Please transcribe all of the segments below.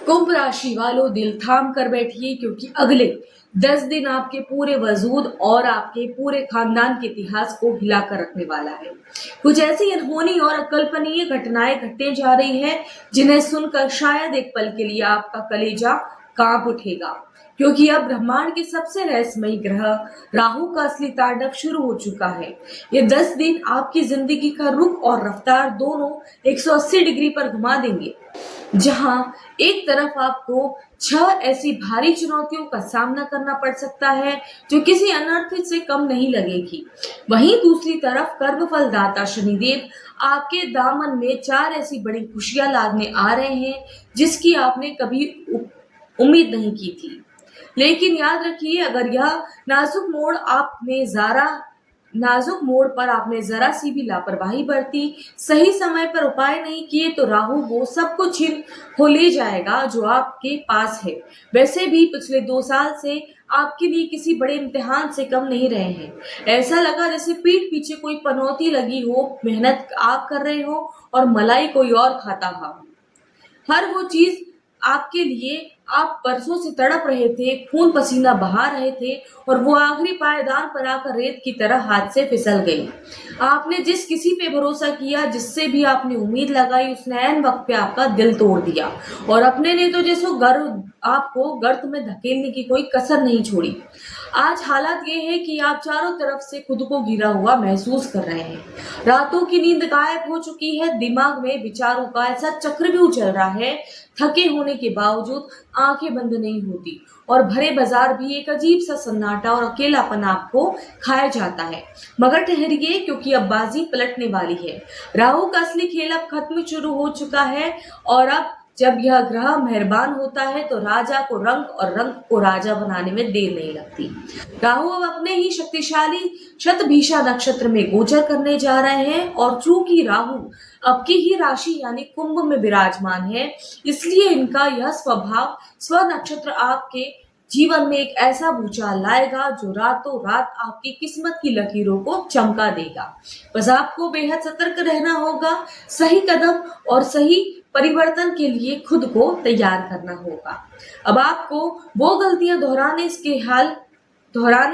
कुंभ राशि वालों, दिल थाम कर बैठिए क्योंकि अगले 10 दिन आपके पूरे वजूद और आपके पूरे खानदान के इतिहास को हिलाकर रखने वाला है। कुछ ऐसी अनहोनी और अकल्पनीय घटनाएं घटने जा रही हैं जिन्हें सुनकर शायद एक पल के लिए आपका कलेजा कांप उठेगा, क्योंकि अब ब्रह्मांड के सबसे रहस्यमयी ग्रह राहु का असली तांडव शुरू हो चुका है। ये 10 दिन आपकी जिंदगी का रुख और रफ्तार दोनों 180 डिग्री पर घुमा देंगे। जहां एक तरफ आपको 6 ऐसी भारी चुनौतियों का सामना करना पड़ सकता है जो किसी अनर्थ से कम नहीं लगेगी, वहीं दूसरी तरफ कर्मफल दाता शनिदेव आपके दामन में 4 ऐसी बड़ी खुशियां लादने आ रहे हैं जिसकी आपने कभी उम्मीद नहीं की थी। लेकिन याद रखिए, अगर यह नाजुक मोड़ पर आपने जरा सी भी लापरवाही बरती, सही समय पर उपाय नहीं किए, तो राहु वो सब कुछ छीन हो ले जाएगा जो आपके पास है। वैसे भी पिछले 2 साल से आपके लिए किसी बड़े इम्तिहान से कम नहीं रहे हैं। ऐसा लगा जैसे पीठ पीछे कोई पनौती लगी हो, मेहनत आप कर रहे हो और मलाई कोई और खाता हो। हर वो चीज आपके लिए आप परसों से तड़प रहे थे, खून पसीना बहा रहे थे, और वो आखिरी पायदान पर आकर रेत की तरह हाथ से फिसल गई। आपने जिस किसी पे भरोसा किया, जिससे भी आपने उम्मीद लगाई, उसने ऐन वक्त पे आपका दिल तोड़ दिया और अपने ने तो जैसो आपको गर्त में धकेलने की कोई कसर नहीं छोड़ी। आज हालात ये है कि आप चारों तरफ से खुद को घिरा हुआ महसूस कर रहे हैं। रातों की नींद गायब हो चुकी है, दिमाग में विचारों का ऐसा चक्रव्यूह चल रहा है, थके होने के बावजूद आंखें बंद नहीं होती, और भरे बाजार भी एक अजीब सा सन्नाटा और अकेलापन आपको खाया जाता है। मगर ठहरिए, क्योंकि अब बाजी पलटने वाली है। राहु का असली खेल अब खत्म शुरू हो चुका है, और अब जब यह ग्रह मेहरबान होता है तो राजा को रंग और रंग को राजा बनाने में देर नहीं लगती। राहु अब अपने ही शक्तिशाली शतभिषा नक्षत्र में गोचर करने जा रहे हैं, और चूंकि राहु आपकी ही राशि यानी कुंभ में विराजमान है, इसलिए इनका यह स्वभाव स्व नक्षत्र आपके जीवन में एक ऐसा भूचाल लाएगा जो रातों रात आपकी किस्मत की लकीरों को चमका देगा। बस आपको बेहद सतर्क रहना होगा, सही कदम और सही परिवर्तन के लिए खुद को तैयार करना होगा। अब आपको वो गलतियां दोहराने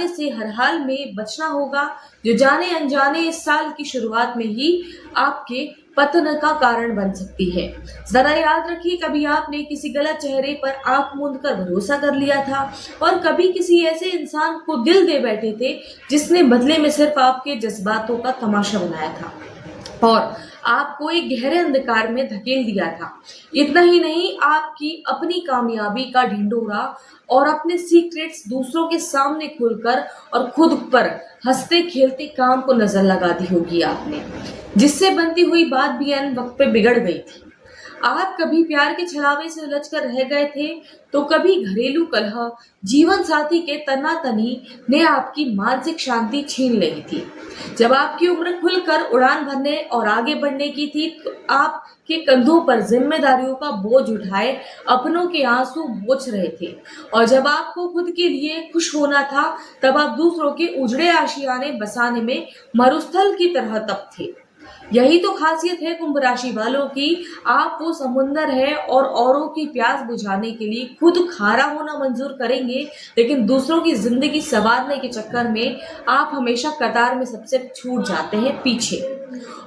से हर हाल में बचना होगा जो जाने अनजाने इस साल की शुरुआत में ही आपके पतन का कारण बन सकती है। जरा याद रखिए, कभी आपने किसी गलत चेहरे पर आंख मूंद कर भरोसा कर लिया था, और कभी किसी ऐसे इंसान को दिल दे बैठे थे जिसने बदले में सिर्फ आपके जज्बातों का तमाशा बनाया था और आपको एक गहरे अंधकार में धकेल दिया था। इतना ही नहीं, आपकी अपनी कामयाबी का ढिंढोरा और अपने सीक्रेट्स दूसरों के सामने खुलकर और खुद पर हंसते खेलते काम को नजर लगा दी होगी आपने, जिससे बनती हुई बात भी ऐन वक्त पे बिगड़ गई थी। आप कभी प्यार के छलावे से उलझकर रह गए थे, तो कभी घरेलू कलह, जीवन साथी के तनातनी ने आपकी मानसिक शांति छीन ली थी। जब आपकी उम्र खुलकर उड़ान भरने और आगे बढ़ने की थी, तो आपके कंधों पर जिम्मेदारियों का बोझ उठाए अपनों के आंसू पोंछ रहे थे, और जब आपको खुद के लिए खुश होना था, तब आप दूसरों के उजड़े आशियाने बसाने में मरुस्थल की तरह तप थे। यही तो खासियत है कुंभ राशि वालों की। आप वो समुंदर है और औरों की प्यास बुझाने के लिए खुद खारा होना मंजूर करेंगे, लेकिन दूसरों की जिंदगी संवारने के चक्कर में आप हमेशा कतार में सबसे छूट जाते हैं पीछे,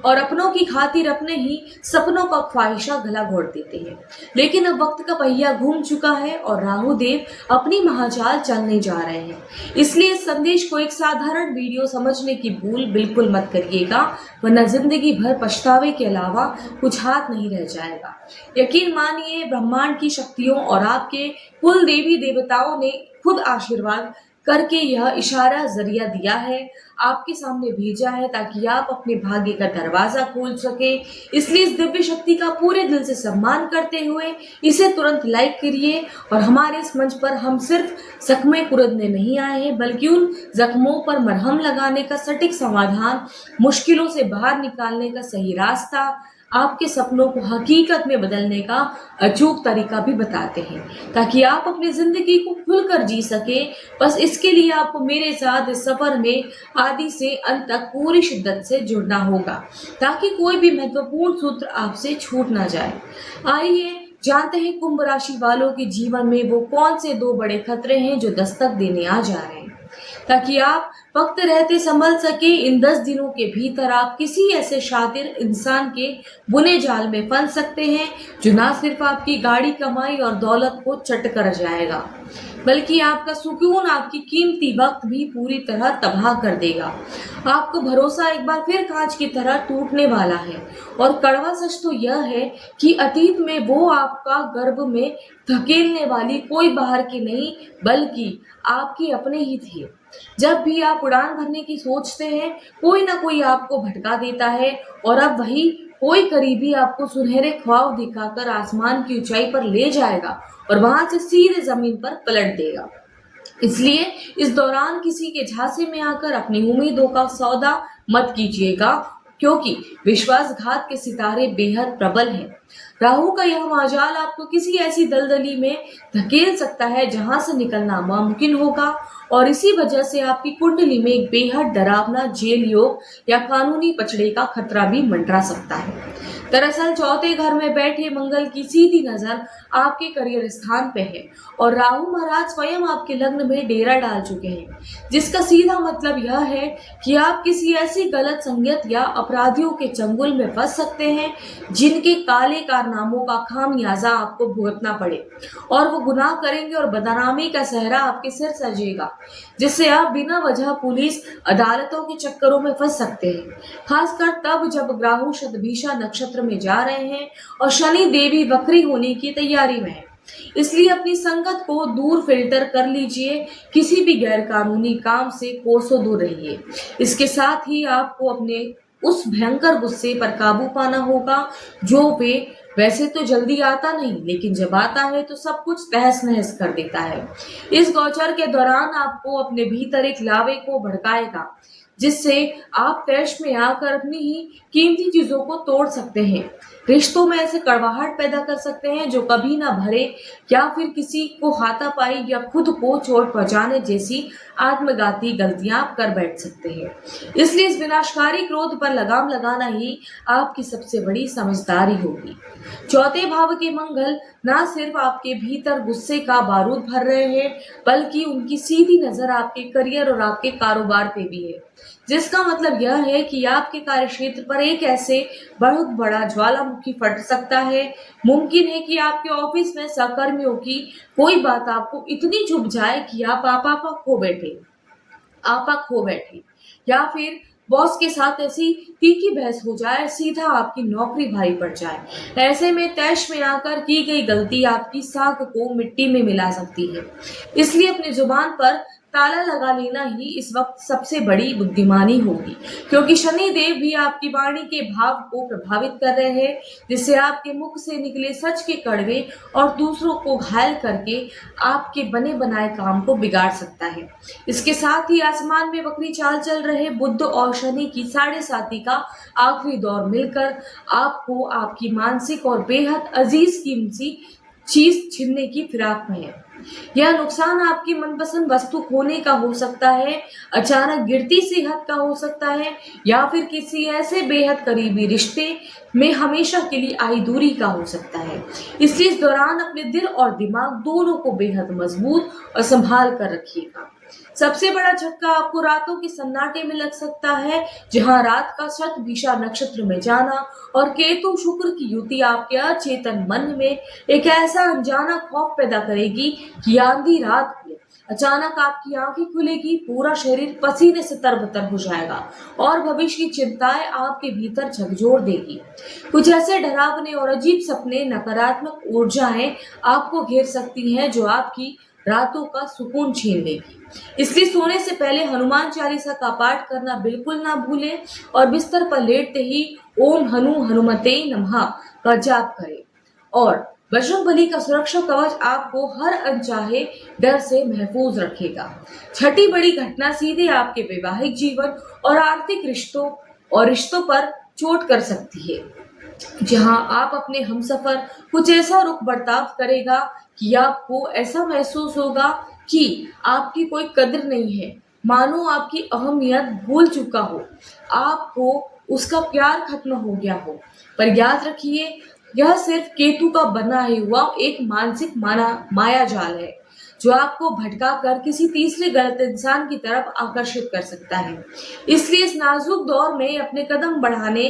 और अपनों की खातिर अपने ही सपनों का ख्वाहिशा गला घोट देते हैं। लेकिन अब वक्त का पहिया घूम चुका है और राहु देव अपनी महाचाल चलने जा रहे हैं, इसलिए इस संदेश को एक साधारण वीडियो समझने की भूल बिल्कुल मत करिएगा, वरना जिंदगी भर पछतावे के अलावा कुछ हाथ नहीं रह जाएगा। यकीन मानिए, ब्रह्मांड की शक्तियों और आपके कुल देवी देवताओं ने खुद आशीर्वाद करके यह इशारा जरिया दिया है, आपके सामने भेजा है, ताकि आप अपने भाग्य का दरवाजा खोल सके। इसलिए इस दिव्य शक्ति का पूरे दिल से सम्मान करते हुए इसे तुरंत लाइक करिए। और हमारे इस मंच पर हम सिर्फ जख्में कुरेदने नहीं आए हैं, बल्कि उन जख्मों पर मरहम लगाने का सटीक समाधान, मुश्किलों से बाहर निकालने का सही रास्ता, आपके सपनों को हकीकत में बदलने का अचूक तरीका भी बताते हैं, ताकि आप अपनी जिंदगी को खुलकर जी सके। बस इसके लिए आपको मेरे साथ इस सफर में आदि से अंत तक पूरी शिद्दत से जुड़ना होगा, ताकि कोई भी महत्वपूर्ण सूत्र आपसे छूट ना जाए। आइए जानते हैं कुंभ राशि वालों के जीवन में वो कौन से 2 बड़े खतरे हैं जो दस्तक देने आ जा रहे हैं, ताकि आप वक्त रहते संभल सके। इन 10 दिनों के भीतर आप किसी ऐसे शातिर इंसान के बुने जाल में फंस सकते हैं जो ना सिर्फ आपकी गाड़ी, कमाई और दौलत को चट कर जाएगा, बल्कि आपका सुकून, आपकी कीमती वक्त भी पूरी तरह तबाह कर देगा। आपका भरोसा एक बार फिर कांच की तरह टूटने वाला है और कड़वा सच तो यह है कि अतीत में वो आपका गर्भ में धकेलने वाली कोई बाहर के नहीं बल्कि आपके अपने ही थे। जब भी आप उड़ान भरने की सोचते हैं, कोई ना कोई आपको भटका देता है और अब वही कोई करीबी आपको सुनहरे ख्वाब दिखाकर आसमान की ऊंचाई पर ले जाएगा और वहां से सीधे जमीन पर पलट देगा। इसलिए इस दौरान किसी के झांसे में आकर अपनी उम्मीदों का सौदा मत कीजिएगा, क्योंकि विश्वासघात के सितारे बेहद प्रबल हैं। राहु का यह माजाल आपको किसी ऐसी दलदली में धकेल सकता है जहां से निकलना नामुमकिन होगा और इसी वजह से आपकी कुंडली में एक बेहद डरावना जेल योग या कानूनी पचड़े का खतरा भी मंडरा सकता है। दरअसल चौथे घर में बैठे मंगल की सीधी नजर आपके करियर स्थान पे है और राहु महाराज स्वयं आपके लग्न में डेरा डाल चुके हैं, जिसका सीधा मतलब यह है कि आप किसी ऐसी गलत संगत या अपराधियों के चंगुल में फंस सकते हैं जिनके काले कारनामों का खामियाजा आपको भुगतना पड़े और वो गुनाह करेंगे और बदनामी का सहरा आपके सिर सजेगा, जिससे आप बिना वजह पुलिस अदालतों के चक्करों में फंस सकते हैं। खासकर तब जब राहु शतभिषा नक्षत्र में जा रहे हैं और शनि देवी वक्री होने की तैयारी में है। इसलिए अपनी संगत को दूर फिल्टर कर लीजिए, किसी भी गैर कानूनी काम से कोसों दूर रहिए। इसके साथ ही आपको अपने उस भयंकर गुस्से पर काबू पाना होगा जो वे वैसे तो जल्दी आता नहीं, लेकिन जब आता है तो सब कुछ तहस नहस कर देता है। इस गोचर के दौरान आपको अपने भीतर एक लावे को भड़काएगा, जिससे आप तैश में आकर अपनी ही कीमती चीजों को तोड़ सकते हैं, रिश्तों में ऐसे कड़वाहट पैदा कर सकते हैं जो कभी ना भरे, या फिर किसी को हाथापाई या खुद को चोट पहुंचाने जैसी आत्मघाती गलतियां आप कर बैठ सकते हैं। इसलिए इस विनाशकारी क्रोध पर लगाम लगाना ही आपकी सबसे बड़ी समझदारी होगी। चौथे भाव के मंगल ना सिर्फ आपके भीतर गुस्से का बारूद भर रहे हैं, बल्कि उनकी सीधी नजर आपके करियर और आपके कारोबार पे भी है, जिसका मतलब यह है कि आपके कार्यक्षेत्र पर एक ऐसे बहुत बड़ा ज्वालामुखी फट सकता है। मुमकिन है कि आपके ऑफिस में सहकर्मियों की कोई बात आपको इतनी चुभ जाए कि आप आपा खो बैठे, या फिर बॉस के साथ ऐसी तीखी बहस हो जाए, सीधा आपकी नौकरी भारी पड़ जाए। ऐसे में तैश में आकर की गई गलती आपकी साख को मिट्टी में मिला सकती है। इसलिए अपनी जुबान पर ताला लगा लेना ही इस वक्त सबसे बड़ी बुद्धिमानी होगी, क्योंकि शनि देव भी आपकी वाणी के भाव को प्रभावित कर रहे हैं, जिससे आपके मुख से निकले सच के कड़वे और दूसरों को घायल करके आपके बने बनाए काम को बिगाड़ सकता है। इसके साथ ही आसमान में वक्री चाल चल रहे बुध और शनि की 7.5 का आखिरी दौर मिलकर आपको आपकी मानसिक और बेहद अजीज कीमती चीज छीनने की फिराक में है। यह नुकसान आपकी मनपसंद वस्तु खोने का हो सकता है, अचानक गिरती सेहत का हो सकता है, या फिर किसी ऐसे बेहद करीबी रिश्ते में हमेशा के लिए आई दूरी का हो सकता है। इसलिए इस दौरान अपने दिल और दिमाग दोनों को बेहद मजबूत और संभाल कर रखिएगा। सबसे बड़ा झटका आपको रातों के सन्नाटे में लग सकता है, जहां रात का शतभिषा नक्षत्र में जाना और केतु शुक्र की युति आपके अचेतन मन में एक ऐसा अनजाना खौफ पैदा करेगी कि आंधी रात में अचानक आपकी आंखें खुलेगी, पूरा शरीर पसीने से तरबतर हो जाएगा और भविष्य की चिंताएं आपके भीतर झकझोर देगी। कुछ ऐसे डरावने और अजीब सपने, नकारात्मक ऊर्जाएं आपको घेर सकती हैं जो आपकी रातों का सुकून छीन लेगी। इसलिए सोने से पहले हनुमान चालीसा का पाठ करना बिल्कुल ना भूलें और बिस्तर पर लेटते ही ओम हनुमते नमः का जाप करें। और बजरंगबली का सुरक्षा कवच आपको हर अनचाहे डर से महफूज रखेगा। छठी बड़ी घटना सीधे आपके वैवाहिक जीवन और आर्थिक रिश्तों पर चोट कर सकती है, जहां आप अपने हमसफर कुछ ऐसा रुख बर्ताव करेगा कि आपको ऐसा महसूस होगा कि आपकी कोई कद्र नहीं है, मानो आपकी अहमियत भूल चुका हो, आपको उसका प्यार खत्म हो गया हो। पर याद रखिए, यह सिर्फ केतु का बना ही हुआ एक मानसिक माया जाल है जो आपको भटका कर किसी तीसरे गलत इंसान की तरफ आकर्षित कर सकता है। इसलिए इस नाजुक दौर में अपने कदम बढ़ाने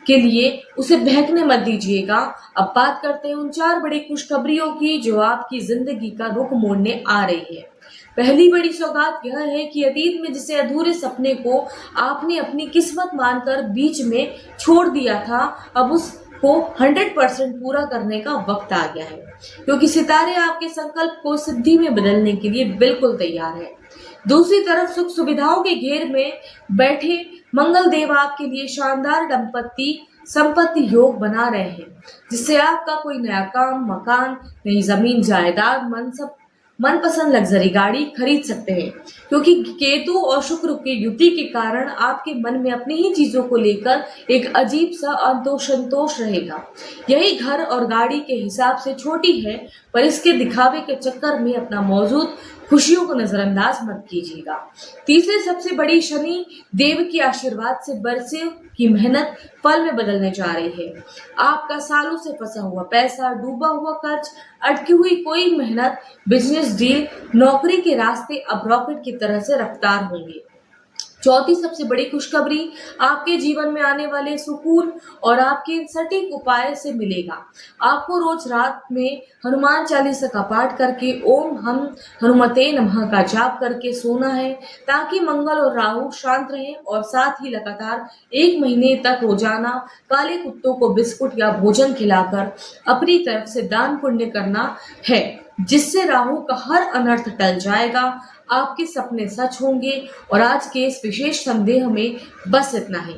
के लिए उसे बहकने मत दीजिएगा। अब बात करते हैं उन 4 बड़ी खुशखबरियों की जो आपकी जिंदगी का रुख मोड़ने आ रही है। पहली बड़ी सौगात यह है कि अतीत में जिसे अधूरे सपने को आपने अपनी किस्मत मानकर बीच में छोड़ दिया था, अब उसको 100% पूरा करने का वक्त आ गया है, क्योंकि सितारे आपके संकल्प को सिद्धि में बदलने के लिए बिल्कुल तैयार है। दूसरी तरफ सुख सुविधाओं के घेर में बैठे मंगल देव आपके लिए शानदार संपत्ति योग बना रहे हैं, जिससे आपका कोई नया काम, मकान, नई जमीन जायदाद, मनपसंद लग्जरी गाड़ी खरीद सकते हैं, क्योंकि केतु और शुक्र की युति के कारण आपके मन में अपनी ही चीजों को लेकर एक अजीब सा असंतोष रहेगा। यही घर और गाड़ी के हिसाब से छोटी है, पर इसके दिखावे के चक्कर में अपना मौजूद खुशियों को नजरअंदाज मत कीजिएगा। तीसरे सबसे बड़ी शनि देव के आशीर्वाद से बरसे की मेहनत फल में बदलने जा रही है। आपका सालों से फंसा हुआ पैसा, डूबा हुआ कर्ज, अटकी हुई कोई मेहनत, बिजनेस डील, नौकरी के रास्ते अब रॉकेट की तरह से रफ्तार होंगे। चौथी सबसे बड़ी खुशखबरी आपके जीवन में आने वाले सुकून और आपके सटीक उपाय से मिलेगा। आपको रोज रात में हनुमान चालीसा का पाठ करके ओम हम हनुमते नमः का जाप करके सोना है, ताकि मंगल और राहु शांत रहें, और साथ ही लगातार 1 महीने तक रोजाना काले कुत्तों को बिस्कुट या भोजन खिलाकर अपनी तरफ से दान पुण्य करना है, जिससे राहु का हर अनर्थ टल जाएगा, आपके सपने सच होंगे। और आज के इस विशेष संदेह में बस इतना ही।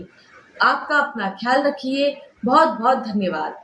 आपका अपना ख्याल रखिए। बहुत बहुत धन्यवाद।